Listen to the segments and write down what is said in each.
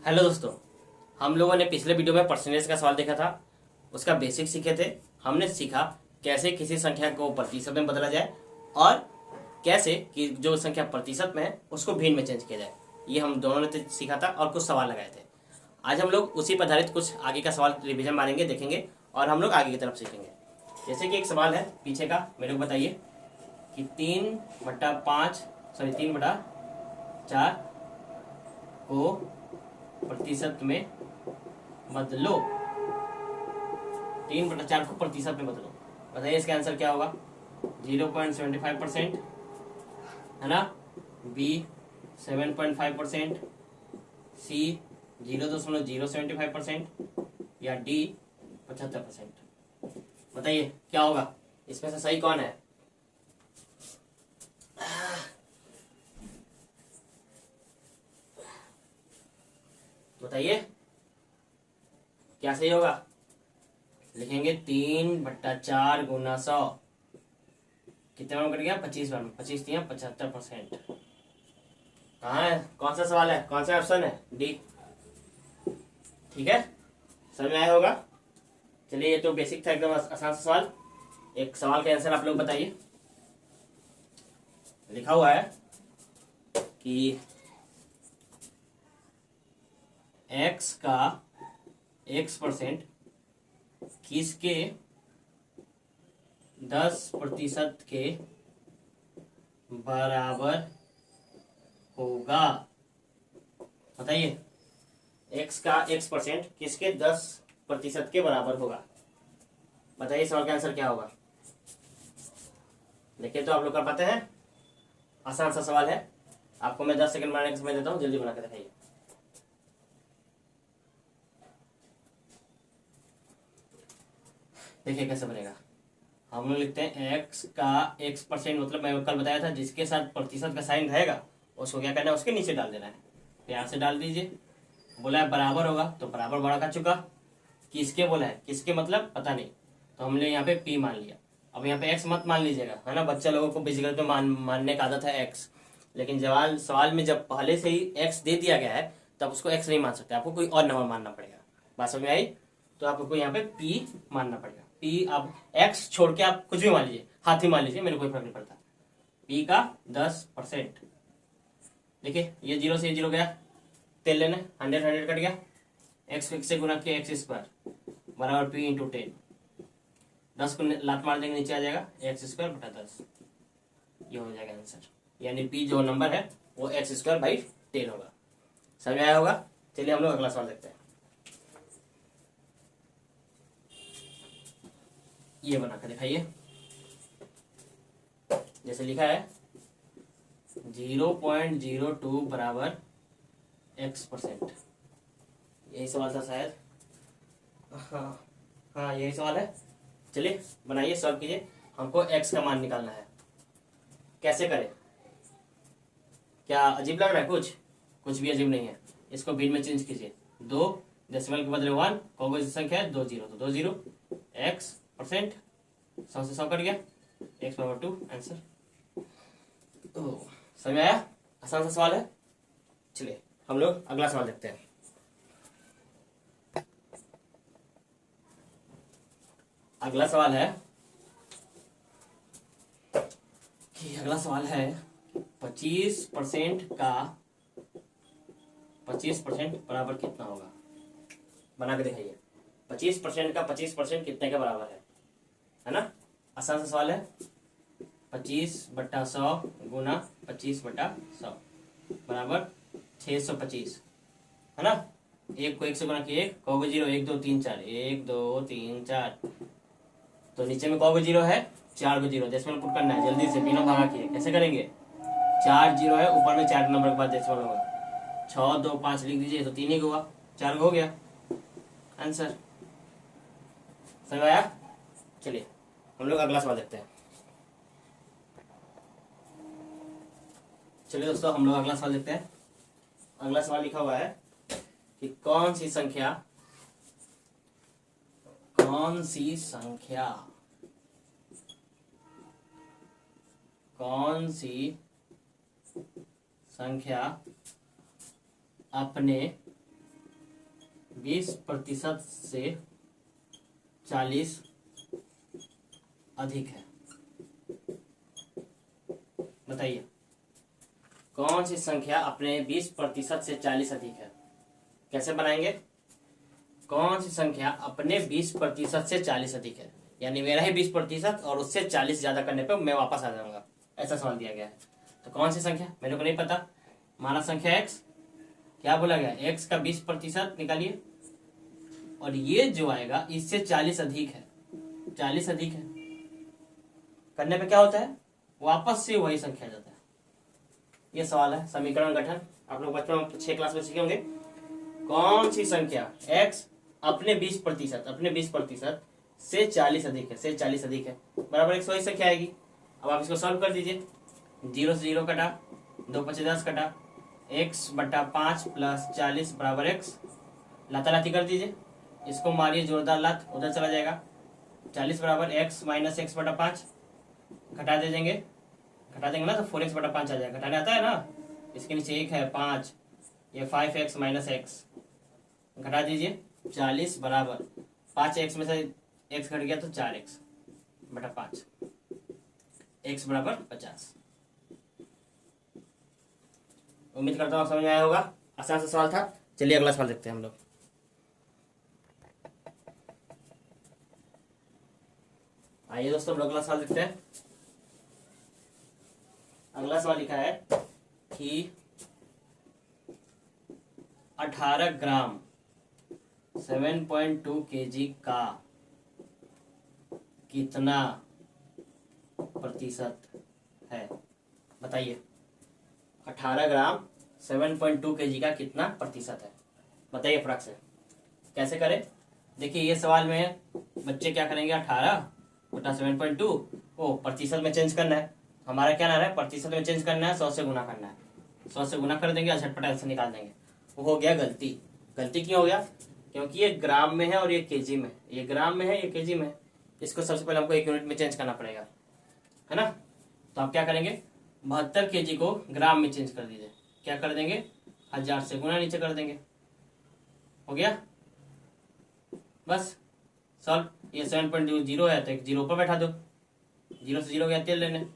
Hello दोस्तों, हम लोगों ने पिछले वीडियो में परसेंटेज का सवाल देखा था। उसका बेसिक सीखे थे। हमने सीखा कैसे किसी संख्या को प्रतिशत में बदला जाए और कैसे कि जो संख्या प्रतिशत में है उसको भिन्न में चेंज किया जाए। ये हम दोनों ने तो सीखा था और कुछ सवाल लगाए थे। आज हम लोग उसी पर आधारित कुछ आगे का सवाल रिविजन मारेंगे, देखेंगे और हम लोग आगे की तरफ सीखेंगे। जैसे कि एक सवाल है पीछे का, मेरे को बताइए कि 3/4 को प्रतिशत में बदलो। 3/4 को प्रतिशत में बदलो। बताइए इसका आंसर क्या होगा। 0.75% है ना, बी 7.5%, सी 0.075% या डी 75%। बताइए क्या होगा, इसमें से सही कौन है। बताइए क्या सही होगा। लिखेंगे 3/4 गुना 100 कितने बार कट गया, 25 बार में। 25 दिया 75%। कहाँ है, कौन सा सवाल है, कौन सा ऑप्शन है, डी। ठीक है, समझ में आया होगा। चलिए ये तो बेसिक था, एकदम आसान सा सवाल। एक सवाल का आंसर आप लोग बताइए। लिखा हुआ है कि x का x% किसके 10% के बराबर होगा। बताइए x का x% किसके 10% के बराबर होगा। बताइए सवाल का आंसर क्या होगा। देखिए तो आप लोग कर पाते हैं, आसान सा सवाल है। आपको मैं 10 सेकंड बनाने का समय देता हूँ, जल्दी बना के दिखाइए। देखिए कैसे बनेगा। हम लोग लिखते हैं x का x%, मतलब मैं कल बताया था जिसके साथ प्रतिशत का साइन रहेगा उसको क्या करना है, उसके नीचे डाल देना है। प्यार से डाल दीजिए। बोला है बराबर होगा तो बराबर बड़ा का चुका। किसके बोला है, किसके मतलब पता नहीं, तो हमने यहाँ पे p मान लिया। अब यहाँ पे x मत मान लीजिएगा, है ना। बच्चा लोगों को बेसिकली तो मानने का आदत है x, लेकिन सवाल में जब पहले से ही x दे दिया गया है तब उसको x नहीं मान सकते, आपको कोई और नंबर मानना पड़ेगा। बात समझ में आई। तो आपको यहाँ पे p मानना पड़ेगा। p, अब x छोड़ के आप कुछ भी मान लीजिए, हाथी मान लीजिए, मेरे कोई फर्क नहीं पड़ता। p का 10%। देखिए ये 0 से 0 गया, तेल लेना, 100 कट गया। x से गुना किया x² बराबर p इंटू 10। 10 को लात मार देंगे नीचे आ जाएगा, x²/10। ये हो जाएगा आंसर, यानी p जो नंबर है वो x²/10 होगा। समझ में आया होगा। चलिए हम लोग अगला सवाल देखते हैं। ये बना कर दिखाइए। जैसे लिखा है 0.02 बराबर x%। यही सवाल था शायद। हाँ यही सवाल है। चलिए बनाइए, सॉल्व कीजिए। हमको x का मान निकालना है। कैसे करें, क्या अजीब लग रहा है कुछ, कुछ भी अजीब नहीं है। इसको भिन्न में चेंज कीजिए। 2 डेसिमल के बदले 1, कौन सी संख्या है, 2 0, तो 2 0 x%। 100 से 100 कट गया, x/2 आंसर। समझ में आया, आसान सा सवाल है। चलिए हम लोग अगला सवाल देखते हैं। अगला सवाल है 25% का 25% बराबर कितना होगा। बना के दिखाइए। 25% का 25% कितने के बराबर है ना। आसान सा सवाल है। 25/100 गुना 25/100 बराबर 625, है ना। एक को 1 से गुना किए, कौगो 0, 1 2 3 4, 1 2 3 4। तो नीचे में कौगो 0 है, 4 को 0 डेसिमल पुट करना है। जल्दी से बिना भागा किए कैसे करेंगे। 4 0 है, ऊपर में 4 नंबर के बाद डेसिमल होगा। 6 2 5 लिख दीजिए, तो 3 ही हुआ, 4 हो गया आंसर। समझ आया। चलिए हम लोग अगला सवाल देखते हैं। चलिए दोस्तों हम लोग अगला सवाल देखते हैं। अगला सवाल लिखा हुआ है कि कौन सी संख्या कौन सी संख्या अपने 20% से 40 अधिक है। बताइए कौन सी संख्या अपने 20% से 40 अधिक है। कैसे बनाएंगे? कौन सी संख्या अपने 20% से 40 अधिक है, यानी मेरा ही 20% और उससे 40 ज्यादा करने पे मैं वापस आ जाऊंगा, ऐसा सवाल दिया गया है। तो कौन सी संख्या, मेरे को नहीं पता। माना संख्या x, क्या बोला गया, x का 20% निकालिए, और ये जो आएगा इससे 40 अधिक है, 40 अधिक है करने पे क्या होता है, वापस से वही संख्या आ जाता है। ये सवाल है समीकरण गठन, आप लोग बचपन में 6 क्लास में सीखे होंगे। कौन सी संख्या x अपने 20% से 40 अधिक है, से 40 अधिक है, बराबर x वही संख्या आएगी। अब आप इसको सॉल्व कर दीजिए। 0 से 0 कटा, 2 पचे 10 कटा, x/5 प्लस 40 बराबर x। लाती कर दीजिए, इसको मारिए जोरदार लात, उधर चला जाएगा। 40 बराबर x माइनस x/5, घटा दे देंगे, घटा देंगे ना तो 4x/5 आ जाएगा। घटाने आता है ना, इसके नीचे 1 है 5, ये 5x माइनस x, घटा दीजिए। 40 बराबर 5x में से x घट गया तो 4x/5, x बराबर 50। उम्मीद करता हूँ समझ में आया होगा, आसान सा सवाल था। चलिए अगला सवाल देखते हैं हम लोग। आइए दोस्तों अगला सवाल देखते हैं। अगला सवाल लिखा है कि 18 ग्राम 7.2 kg का कितना प्रतिशत है। बताइए 18 ग्राम 7.2 kg का कितना प्रतिशत है, बताइए फटाक से। कैसे करें? देखिए ये सवाल में बच्चे क्या करेंगे, 18 बटा 7.2 को प्रतिशत में चेंज करना है। हमारा क्या नाम है, प्रतिशत में चेंज करना है, 100 से गुना करना है। 100 से गुना कर देंगे और झटपट आंसर निकाल देंगे। वो हो गया गलती। गलती क्यों हो गया? क्योंकि ये ग्राम में है और ये केजी में, ये ग्राम में है ये केजी में। इसको सबसे पहले हमको 1 यूनिट में चेंज करना पड़ेगा, है ना। तो आप क्या करेंगे, 72 kg को ग्राम में चेंज कर दीजिए। क्या कर देंगे, 1000 से गुना नीचे कर देंगे, हो गया बस सॉल्व। ये 7.0 है तो एक 0 पर बैठा दो, 0 से 0 गया तेल लेने,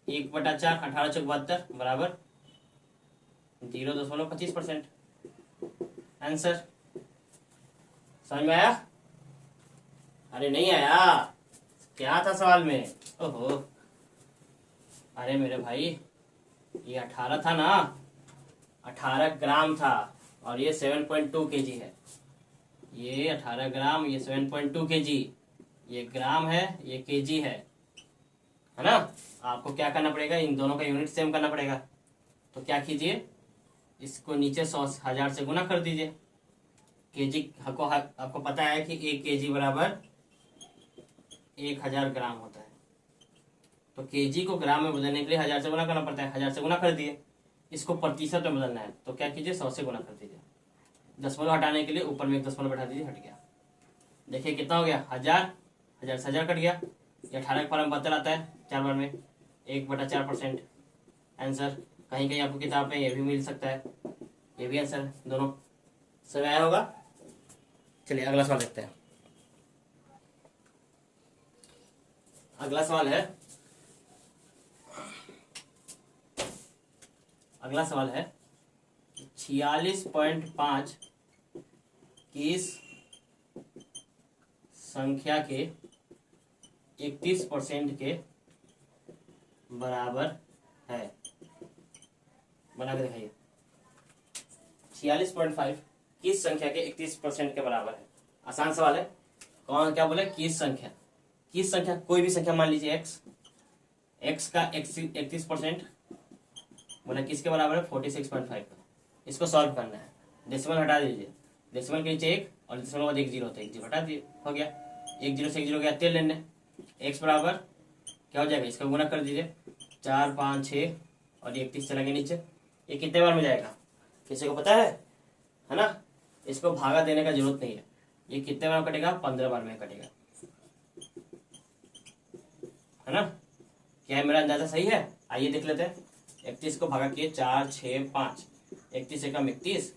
1/4 18 चौक 72 बराबर 0.25%। आंसर समझ में आया? अरे नहीं आया, क्या था सवाल में? ओहो, अरे मेरे भाई ये 18 था ना, 18 ग्राम था और ये 7.2 kg है। ये 18 ग्राम, ये 7.2 kg, ये ग्राम है ये kg है ना। आपको क्या करना पड़ेगा, इन दोनों का यूनिट सेम करना पड़ेगा। तो क्या कीजिए, इसको नीचे 1000 से गुना कर दीजिए। केजी आपको पता है कि 1 kg बराबर 1000 ग्राम होता है। तो केजी को ग्राम में बदलने के लिए 1000 से गुना करना पड़ता है। 1000 से गुना कर दिए, इसको प्रतिशत में बदलना है तो क्या कीजिए, 100 से गुना कर दीजिए। दशमलव हटाने के लिए ऊपर में एक दशमलव बैठा दीजिए, हट गया। देखिए कितना हो गया, 1000, 1000 से 1000 कट गया। ये 18 का फॉर्म बदल आता है 4 बार में, 1/4%। आंसर कहीं कहीं आपको किताब में ये भी मिल सकता है, ये भी आंसर दोनों समझ आया होगा। चलिए अगला सवाल देखते हैं। अगला सवाल है, अगला सवाल है 46.5 किस संख्या के 31% के बराबर है। बना के दिखाइए। 46.5 किस संख्या के 31% के बराबर है। आसान सवाल है। कौन क्या बोले, किस संख्या, किस संख्या, कोई भी संख्या मान लीजिए x का 31% बोला किसके बराबर है, 46.5 का। इसको सॉल्व करना है, डेसिमल हटा दीजिए, डेसिमल के नीचे 1 और डेसिमल के बाद 1 0 होता है, 1 0 हटा दिए, हो गया। 1 0 से 1 0 गया, तेल लेने, x बराबर क्या हो जाएगा, इसका गुना कर दीजिए, 4 5 6 और 31 चला गया नीचे। ये कितने बार में जाएगा, किसी को पता है ना। इसको भागा देने का जरूरत नहीं है, ये कितने बार में कटेगा, 15 बार में कटेगा, है ना। क्या है, मेरा अंदाजा सही है? आइए देख लेते हैं। 31 को भागा किए 4 6 5, 31 एकम 31,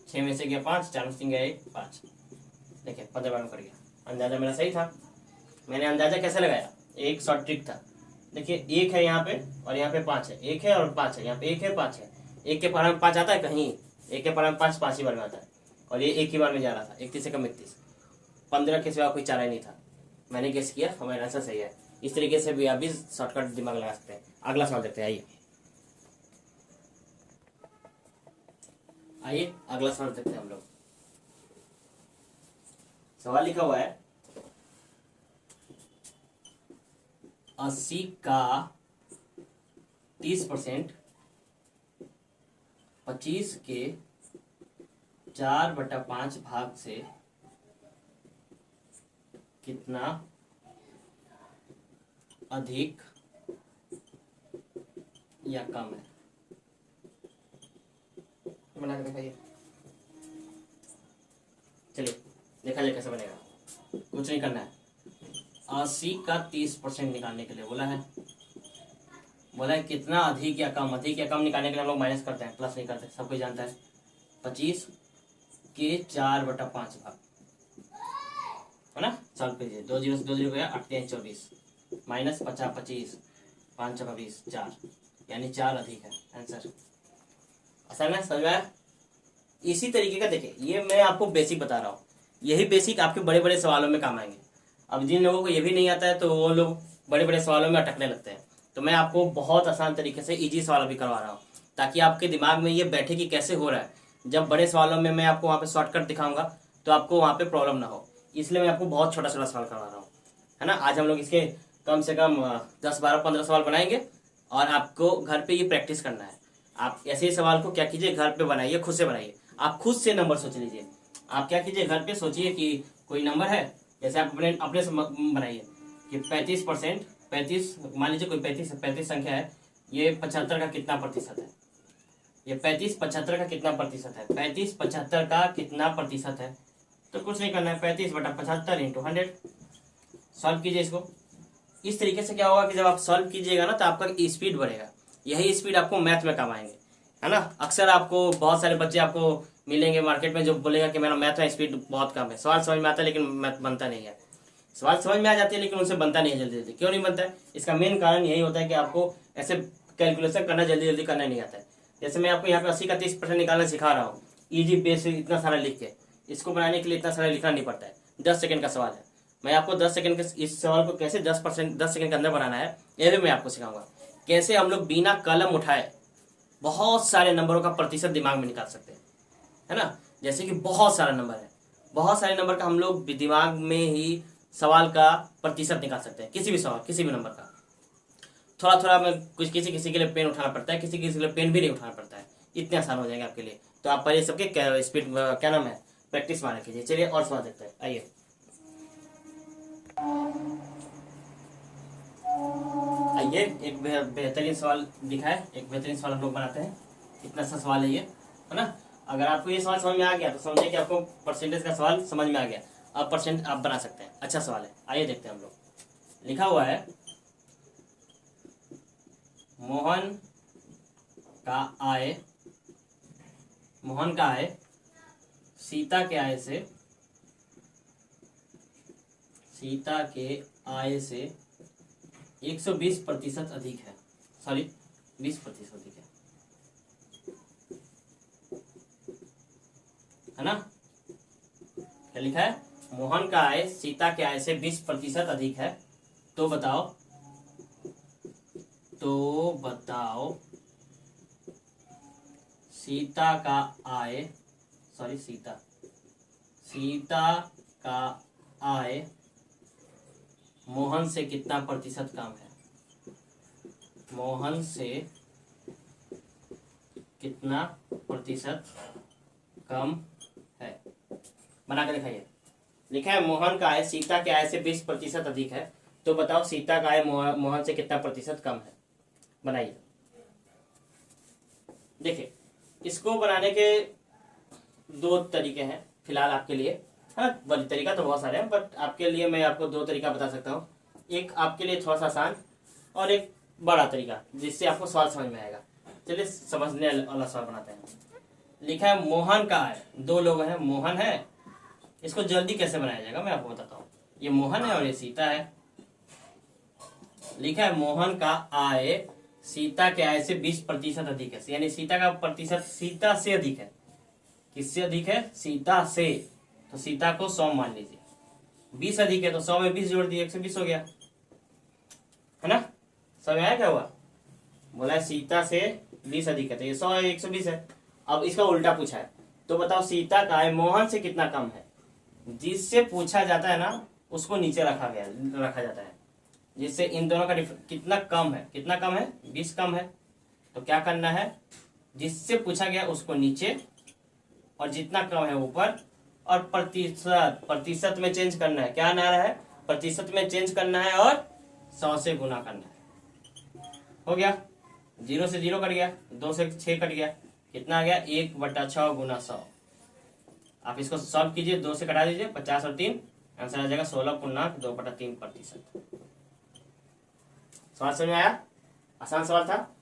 6 में से गया 5, 4 में से गया 1, 5। देखिए 15 बार में कर गया। अंदाजा मेरा सही था। मैंने अंदाजा कैसे लगाया, एक शॉर्ट ट्रिक था। देखिए 1 है यहाँ पे और यहाँ पे 5 है, 1 है और 5 है, यहाँ पे 1 है 5 है। 1 के पारा में 5 आता है कहीं, 1 के पारा में 5 5 ही बार में आता है, और ये 1 ही बार में जा रहा था। 31 से कम 31, 15 के सिवा कोई चारा ही नहीं था। मैंने गेस किया, हमारा आंसर सही है। इस तरीके से भी आप भी शॉर्टकट दिमाग लगा सकते हैं। अगला सवाल देखते हैं। आइए अगला सवाल देखते हैं हम लोग। सवाल लिखा हुआ है 80 का 30%, 25 के 4/5 भाग से कितना अधिक या कम है। बना के दिखाइए। चलिए देखा जाए कैसे बनेगा। कुछ नहीं करना है, 80 का 30% निकालने के लिए बोला है। बोला है कितना अधिक या कम। अधिक या कम निकालने के लिए हम लोग माइनस करते हैं, प्लस नहीं करते, सब कोई जानता है। 25 के 4/5 भाग है ना, सॉल्व कीजिए। 2 0 से 2 0 गया, 8 3 24 माइनस 50 25 5 6 20 4, यानी 4 अधिक है आंसर। असल में समझ में आया। इसी तरीके का देखिए, ये मैं आपको बेसिक बता रहा हूँ, यही बेसिक आपके बड़े बड़े सवालों में काम आएंगे। अब जिन लोगों को ये भी नहीं आता है तो वो लोग बड़े बड़े सवालों में अटकने लगते हैं। तो मैं आपको बहुत आसान तरीके से इजी सवाल भी करवा रहा हूँ, ताकि आपके दिमाग में ये बैठे कि कैसे हो रहा है। जब बड़े सवालों में मैं आपको वहाँ पे शॉर्टकट दिखाऊंगा तो आपको वहाँ पे प्रॉब्लम ना हो, इसलिए मैं आपको बहुत छोटा छोटा सवाल करवा रहा हूँ, है ना। आज हम लोग इसके कम से कम 10 12 15 सवाल बनाएंगे, और आपको घर पे ये प्रैक्टिस करना है। आप ऐसे ही सवाल को क्या कीजिए, घर पे बनाइए, खुद से बनाइए। आप खुद से नंबर सोच लीजिए। आप क्या कीजिए, घर पे सोचिए कि कोई नंबर है, जैसे आप अपने से बनाइए कि 35%, 35 मान लीजिए कोई 35 संख्या है, ये 75 का कितना प्रतिशत है। ये 35 75 का कितना प्रतिशत है, 35 75 का कितना प्रतिशत है। तो कुछ नहीं करना है, 35/75 × 100 सॉल्व कीजिए इसको। इस तरीके से क्या होगा कि जब आप सॉल्व कीजिएगा ना तो आपका स्पीड बढ़ेगा। यही स्पीड आपको मैथ में काम आएंगे, है ना। अक्सर आपको बहुत सारे बच्चे आपको मिलेंगे मार्केट में जो बोलेगा कि मेरा मैथ में स्पीड बहुत कम है। सवाल समझ में आता है लेकिन मैथ बनता नहीं है। सवाल समझ में आ जाती है लेकिन उनसे बनता नहीं है जल्दी जल्दी। क्यों नहीं बनता है? इसका मेन कारण यही होता है कि आपको ऐसे कैलकुलेशन करना जल्दी जल्दी करना नहीं आता है। जैसे मैं आपको यहाँ पे 80 का 30% निकालना सिखा रहा हूँ, ईजी बेस इतना सारा लिख के। इसको बनाने के लिए इतना सारा लिखना नहीं पड़ता है, 10 सेकंड का सवाल है। मैं आपको 10 सेकंड के इस सवाल को कैसे 10 सेकंड के अंदर बनाना है ये भी मैं आपको सिखाऊंगा। कैसे हम लोग बिना कलम उठाए बहुत सारे नंबरों का प्रतिशत दिमाग में निकाल सकते हैं, है ना। जैसे कि बहुत सारा नंबर है, बहुत सारे नंबर का हम लोग दिमाग में ही सवाल का प्रतिशत निकाल सकते हैं। किसी भी सवाल, किसी भी नंबर का। थोड़ा थोड़ा में कुछ किसी किसी के लिए पेन उठाना पड़ता है, किसी किसी के लिए पेन भी नहीं उठाना पड़ता है। इतने आसान हो जाएंगे आपके लिए। तो आप पहले सबके स्पीड क्या नाम है प्रैक्टिस मारने कीजिए। चलिए और सवाल देखते हैं। आइए आइए एक बेहतरीन सवाल दिखा है, एक बेहतरीन सवाल हम लोग बनाते हैं। इतना सा सवाल है ये, है ना। अगर आपको ये सवाल समझ में आ गया तो समझिए कि आपको परसेंटेज का सवाल समझ में आ गया। अब परसेंट आप बना सकते हैं। अच्छा सवाल है, आइए देखते हैं हम लोग। लिखा हुआ है मोहन का आय सीता के आय से 120% अधिक है। सॉरी 20% अधिक है ना। क्या लिखा है? मोहन का आय सीता के आय से 20% अधिक है। तो बताओ सीता का आय मोहन से कितना प्रतिशत कम है। मोहन से कितना प्रतिशत कम है, बना के दिखाइए। लिखा है मोहन का आय सीता के आय से 20% अधिक है। तो बताओ सीता का आय मोहन से कितना प्रतिशत कम है। बनाइए। देखिए इसको बनाने के 2 तरीके हैं फिलहाल आपके लिए, है ना। बड़ी तरीका तो बहुत सारे हैं, बट आपके लिए मैं आपको 2 तरीका बता सकता हूँ। एक आपके लिए थोड़ा सा आसान और एक बड़ा तरीका, जिससे आपको सवाल समझ में आएगा। चलिए समझने वाला सवाल बनाते हैं। लिखा है मोहन का आय, दो लोग हैं, मोहन है, इसको जल्दी कैसे बनाया जाएगा मैं आपको बताता हूँ। ये मोहन है और ये सीता है। लिखा है मोहन का आय सीता के आय से 20% अधिक है, यानी सीता का प्रतिशत सीता से अधिक है। किससे अधिक है? सीता से। तो सीता को 100 मान लीजिए, 20 अधिक है तो 100 में 20 जोड़ दिए, 120 हो गया, है ना। समझ आया क्या हुआ? बोला है सीता से 20 अधिक है तो ये 100 है, 120 है। अब इसका उल्टा पूछा है, तो बताओ सीता का आय मोहन से कितना कम है। जिससे पूछा जाता है ना उसको नीचे रखा जाता है, जिससे इन दोनों का कितना कम है, कितना कम है? 20 कम है। तो क्या करना है, जिससे पूछा गया उसको नीचे और जितना कम है ऊपर, और प्रतिशत में चेंज करना है। क्या आना रहा है? प्रतिशत में चेंज करना है और 100 से गुना करना है। हो गया, 0 से 0 कट गया, 2 से 6 कट गया, कितना आ गया? 1/6 गुना 100। आप इसको सॉल्व कीजिए, 2 से कटा दीजिए, 50 और 3 आंसर आ जाएगा 16.2/3%। सवाल समझ में आया? आसान सवाल था।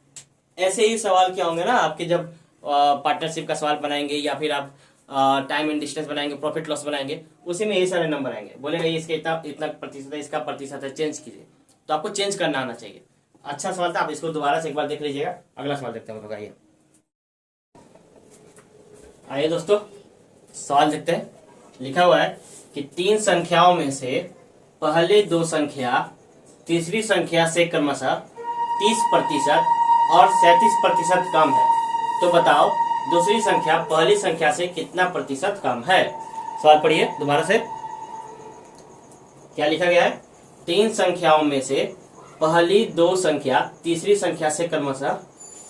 ऐसे ही सवाल क्या होंगे ना आपके, जब पार्टनरशिप का सवाल बनाएंगे या फिर आप टाइम एंड डिस्टेंस बनाएंगे, प्रॉफिट लॉस बनाएंगे, उसी में यही सारे नंबर आएंगे। बोलेगा ये इसके इतना प्रतिशत है, इसका प्रतिशत है, चेंज कीजिए। तो आपको चेंज करना आना चाहिए। अच्छा सवाल था, आप इसको दोबारा से एक बार देख लीजिएगा। अगला सवाल देखते हैं, आइए आइए दोस्तों, सवाल देखते हैं। लिखा हुआ है कि 3 संख्याओं में से पहले 2 संख्या तीसरी संख्या से क्रमशः 30% और 37% कम है। तो बताओ दूसरी संख्या पहली संख्या से कितना प्रतिशत कम है। सवाल पढ़िए दोबारा से। क्या लिखा गया है? 3 संख्याओं में से पहली 2 संख्या तीसरी संख्या से क्रमशः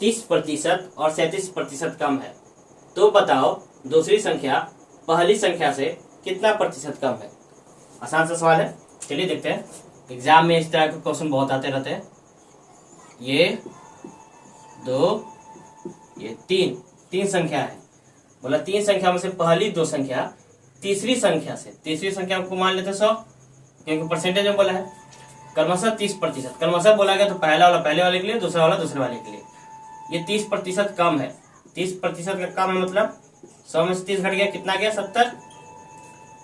30% और 37% कम है। तो बताओ दूसरी संख्या पहली संख्या से कितना प्रतिशत कम है। आसान सा सवाल है, चलिए देखते हैं। एग्जाम में इस तरह के क्वेश्चन बहुत आते रहते हैं। ये 2, ये 3 संख्या है। बोला 3 संख्या में से पहली 2 संख्या तीसरी संख्या को मान लेते 100, क्योंकि परसेंटेज में बोला है। क्रमशः 30%, क्रमशः बोला गया तो पहला वाला पहले वाले के लिए, दूसरा वाला दूसरे वाले के लिए। ये 30% कम है। 30% का कम है मतलब 100 में से 30 घट गया, कितना गया? 70।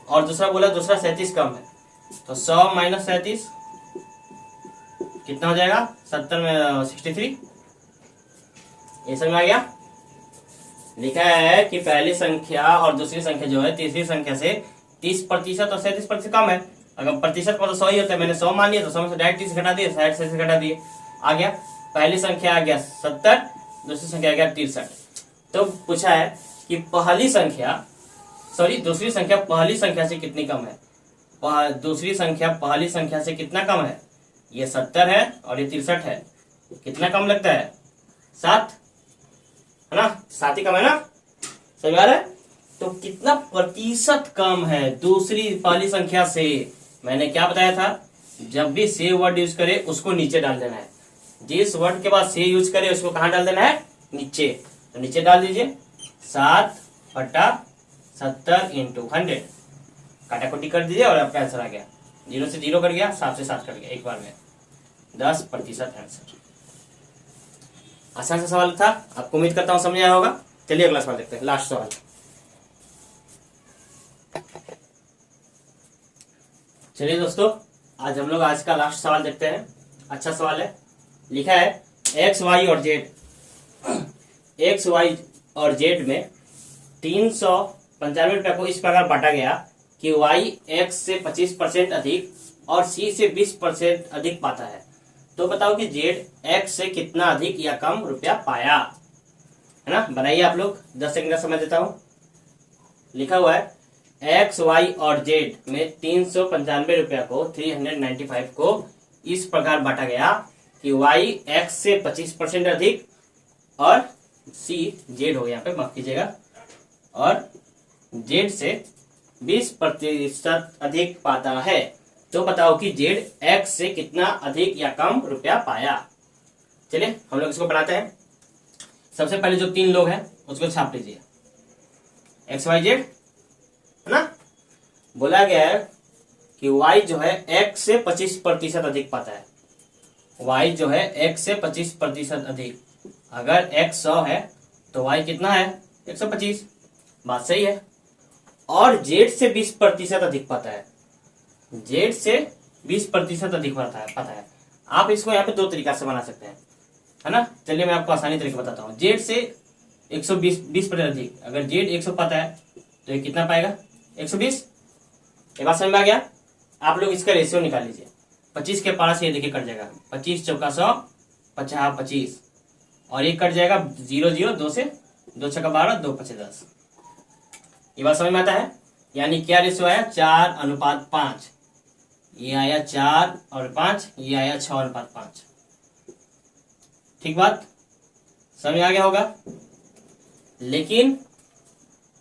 और दूसरा बोला दूसरा 37 कम है, तो 100 माइनस 37 कितना हो जाएगा? 70 में 63। ये समझ में आ गया? लिखा है कि पहली संख्या और दूसरी संख्या जो है तीसरी संख्या से 30% और 37% कम है। अगर प्रतिशत मतलब 100 ही होता है, मैंने 100 मान लिया तो 100 में से डायरेक्ट 30 घटा दिए, 60 से घटा दिए, आ गया। पहली संख्या आ गया 70, दूसरी संख्या आ गया 63। तो पूछा है कि दूसरी संख्या पहली संख्या से कितनी कम है। दूसरी संख्या पहली संख्या से कितना कम है? ये 70 है और ये 63 है। कितना कम लगता है? 7 है ना, 7 ही कम है ना। सही बात है। तो कितना प्रतिशत कम है दूसरी पहली संख्या से। मैंने क्या बताया था, जब भी से वर्ड यूज करे उसको नीचे डाल देना है। जिस वर्ड के बाद से यूज करे उसको कहां डाल देना है? नीचे। तो नीचे डाल दीजिए 7/70 × 100, काटाकुटी कर दीजिए और आपका आंसर आ गया। 0 से 0 कट गया, 7 से 7 कट गया, एक बार में 10% आंसर। आसान सा सवाल था, आपको उम्मीद करता हूं समझ आया होगा। चलिए अगला सवाल देखते हैं, लास्ट सवाल। चलिए दोस्तों, आज हम लोग आज का लास्ट सवाल देखते हैं। अच्छा सवाल है। लिखा है एक्स वाई और जेड में 395 रुपए को इस प्रकार बांटा गया कि वाई एक्स से 25% अधिक और सी से 20% अधिक पाता है। तो बताओ कि जेड एक्स से कितना अधिक या कम रुपया पाया, है ना। बनाइए आप लोग, 10 सेकंड का समय देता हूं। लिखा हुआ है एक्स वाई और जेड में 395 रुपया को 395 को इस प्रकार बांटा गया कि वाई एक्स से 25% अधिक और सी जेड हो, यहाँ पे माफ कीजिएगा, और जेड से 20% अधिक पाता है। तो बताओ कि जेड एक्स से कितना अधिक या कम रुपया पाया। चलिए हम लोग इसको बनाते हैं। सबसे पहले जो 3 लोग हैं उसको छाप लीजिए, एक्स वाई जेड, है ना। बोला गया है कि y जो है x से 25% अधिक पाता है। y जो है x से 25% अधिक। अगर x 100 है तो y कितना है? 125। बात सही है। और जेड से 20% अधिक पता है, जेड से 20% अधिक पता है। आप इसको यहाँ पे दो तरीका से बना सकते हैं, है ना। चलिए मैं आपको आसानी तरीके बताता हूँ। जेड से 120% अधिक, अगर जेड 100 पता है तो ये कितना पाएगा, 120। ये बात समझ में आ गया। आप लोग इसका रेशियो निकाल लीजिए। 25 के पारा से ये देखिए कट जाएगा, 25 चौका 100, 50 25, और ये कट जाएगा 0 0, 2 से 2 छक्का 12, 2 5 10। ये बात समझ में आता है। यानी क्या रेशियो आया, 4:5। ये आया 4:5, ये आया 6:5। ठीक बात समझ में आ गया होगा। लेकिन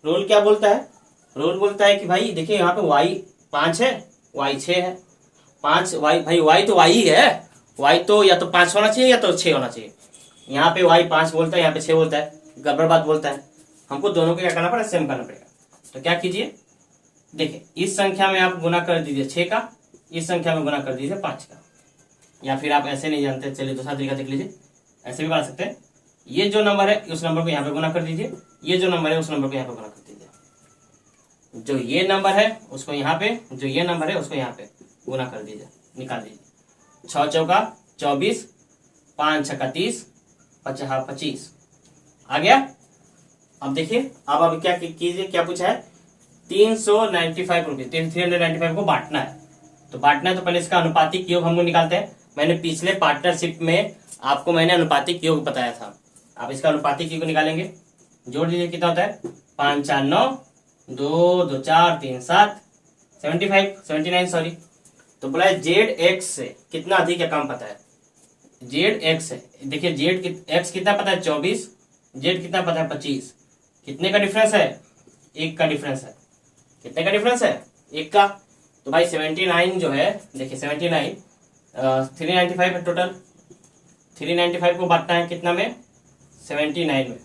रूल क्या बोलता है, रूल बोलता है कि भाई देखिए यहाँ पे y 5 है, y 6 है। 5 y, भाई y तो y ही है, y तो या तो 5 होना चाहिए या तो 6 होना चाहिए। यहाँ पे y 5 बोलता है, यहाँ पे 6 बोलता है, गड़बड़ बात बोलता है। हमको दोनों को क्या करना पड़ेगा, सेम करना पड़ेगा। तो क्या कीजिए, देखिए इस संख्या में आप गुना कर दीजिए 6 का, इस संख्या में गुना कर दीजिए 5 का। या फिर आप ऐसे नहीं जानते, चलिए दूसरा तरीका देख लीजिए, ऐसे भी बना सकते हैं। ये जो नंबर है उस नंबर को यहाँ पे गुना कर दीजिए, ये जो नंबर है उस नंबर को यहाँ पे गुना कर दीजिए। जो ये नंबर है उसको यहाँ पे, जो ये नंबर है उसको यहाँ पे गुना कर दीजिए, निकाल दीजिए। 6 चौका 24, 5 छक्का 30, 50 25 आ गया। अब देखिए, अब क्या कीजिए, क्या पूछा है, 395 रुपये, 395 को बांटना है। तो बांटना है तो पहले इसका अनुपातिक योग हम लोग निकालते हैं। मैंने पिछले पार्टनरशिप में आपको मैंने अनुपातिक योग बताया था। आप इसका अनुपातिक योग निकालेंगे, जोड़ दीजिए, कितना होता है, 5 4 9, 2 2 4 3 7, 79 सॉरी। तो बोला है जेड एक्स से कितना अधिक या कम पता है, जेड एक्स है। देखिए जेड एक्स कितना पता है, 24, जेड कितना पता है, 25। कितने का डिफरेंस है, 1 का डिफरेंस है। कितने का डिफरेंस है, 1 का। तो भाई 79 जो है, देखिए 79 395 है टोटल। 395 को बांटना है कितना में, 79 में।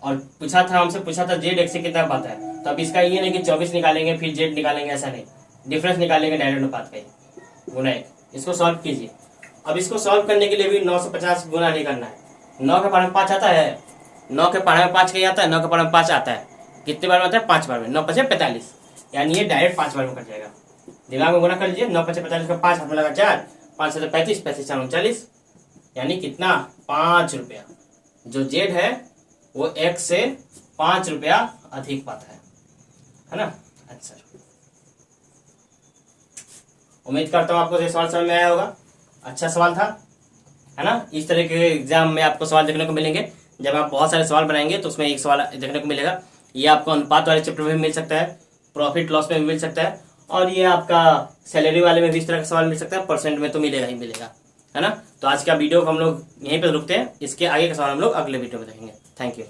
और पूछा था हमसे, पूछा था जेड एक्स से कितना पता है। तो अब इसका ये नहीं कि 24 निकालेंगे फिर जेड निकालेंगे, ऐसा नहीं, डिफरेंस निकालेंगे डायरेक्ट अनुपात का ही गुना 1। इसको सॉल्व कीजिए। अब इसको सॉल्व करने के लिए भी 950 गुना नहीं करना है। 9 के पारे में 5 आता है, 9 के पारे में 5 कहीं आता है, 9 के पारे में 5 आता है। कितने बार में आता है, 5 बार में। 9 5 45, यानी ये डायरेक्ट 5 बार में कट जाएगा। दिमाग में गुना कर लीजिए, 9 5 45 का 5 हाथ में लगा 4, 5 7 35, 35 4 39, यानी कितना, 5 रुपया। जो जेड है वो एक्स से 5 रुपया अधिक पाता है ना। अच्छा, उम्मीद करता हूँ आपको ये सवाल समझ में आया होगा। अच्छा सवाल था, है ना। इस तरह के एग्जाम में आपको सवाल देखने को मिलेंगे। जब आप बहुत सारे सवाल बनाएंगे तो उसमें एक सवाल देखने को मिलेगा। ये आपको अनुपात वाले चैप्टर में भी मिल सकता है, प्रॉफिट लॉस में भी मिल सकता है, और ये आपका सैलरी वाले में भी इस तरह का सवाल मिल सकता है। परसेंट में तो मिलेगा ही मिलेगा, है ना। तो आज का वीडियो को हम लोग यहीं पर रुकते हैं। इसके आगे का सवाल हम लोग अगले वीडियो में देखेंगे। Thank you.